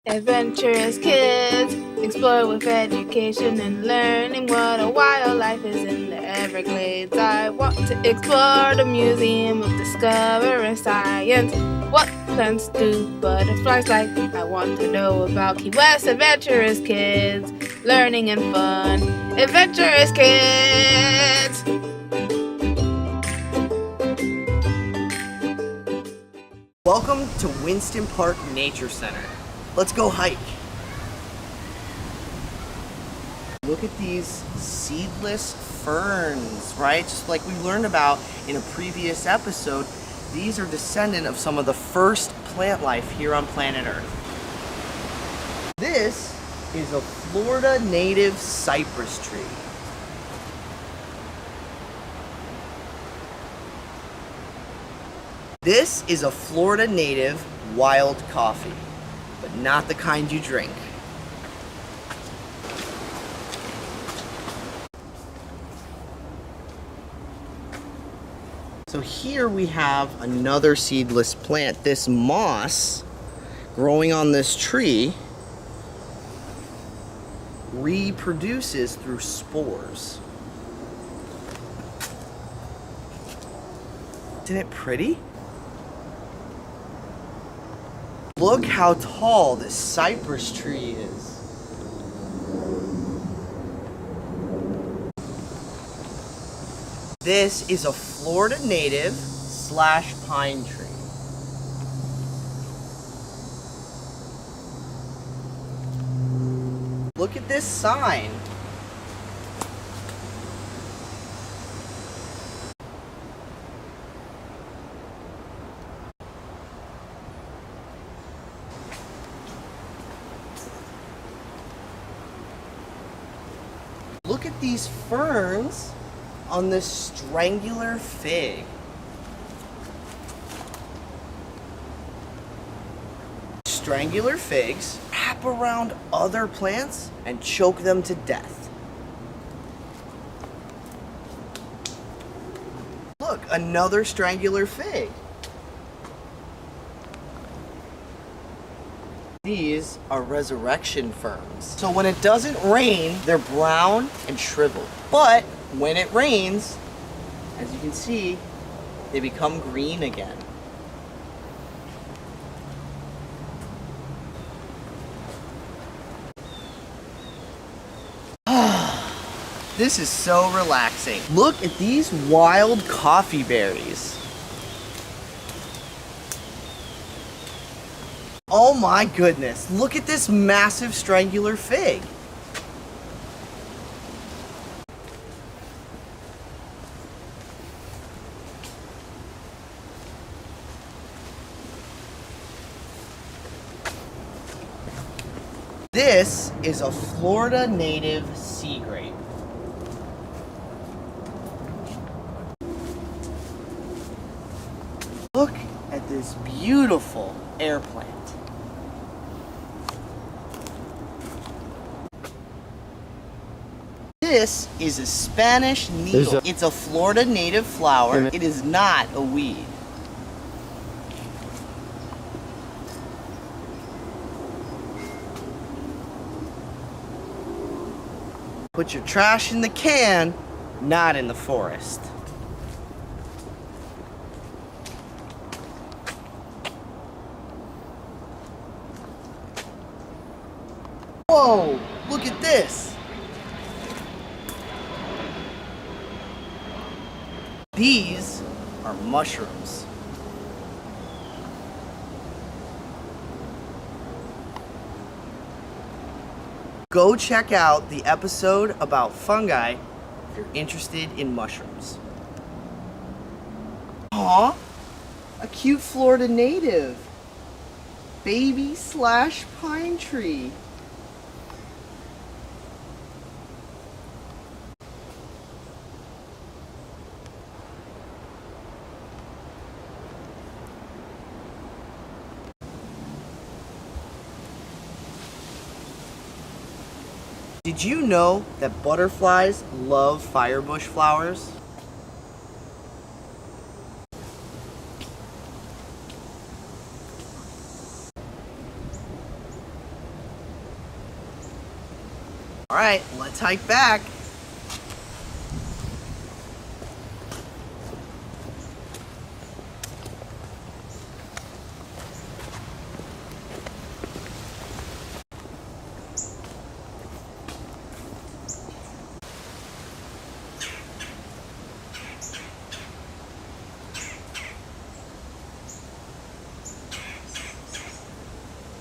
Adventurous kids, explore with education and learning what a wildlife is in the Everglades. I want to explore the Museum of Discovering Science. What plants do butterflies like? I want to know about Key West Adventurous Kids, learning and fun. Adventurous Kids! Welcome to Winston Park Nature Center. Let's go hike. Look at these seedless ferns, right? Just like we learned about in a previous episode, these are descendant of some of the first plant life here on planet Earth. This is a Florida native cypress tree. This is a Florida native wild coffee, but not the kind you drink. So here we have another seedless plant. This moss growing on this tree reproduces through spores. Isn't it pretty? Look how tall this cypress tree is. This is a Florida native / pine tree. Look at this sign. Look at these ferns on this strangler fig. Strangler figs wrap around other plants and choke them to death. Look, another strangler fig. These are resurrection ferns. So when it doesn't rain, they're brown and shriveled. But when it rains, as you can see, they become green again. This is so relaxing. Look at these wild coffee berries. Oh my goodness, look at this massive strangler fig. This is a Florida native sea grape. Look at this beautiful air plant. This is a Spanish needle. It's a Florida native flower. It is not a weed. Put your trash in the can, not in the forest. Whoa, look at this. These are mushrooms. Go check out the episode about fungi if you're interested in mushrooms. Aw, a cute Florida native. Baby / pine tree. Did you know that butterflies love firebush flowers? All right, let's hike back.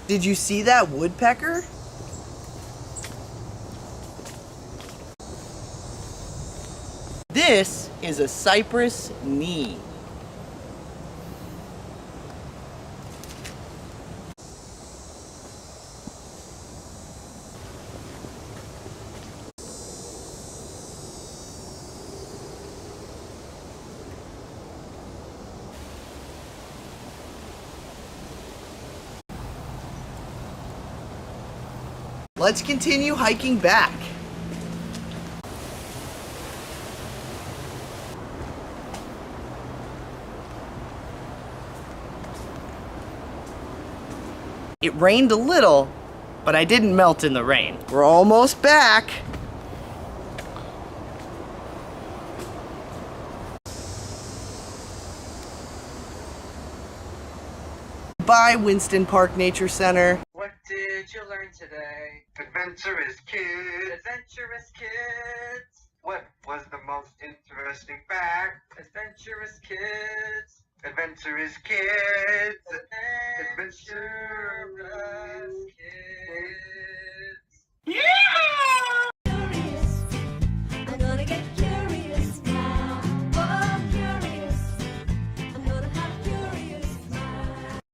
Did you see that woodpecker? This is a cypress knee. Let's continue hiking back. It rained a little, but I didn't melt in the rain. We're almost back. Bye, Winston Park Nature Center. What did you learn today? Adventurous Kids! Adventurous Kids! What was the most interesting fact? Adventurous Kids! Adventurous Kids! Adventurous Kids!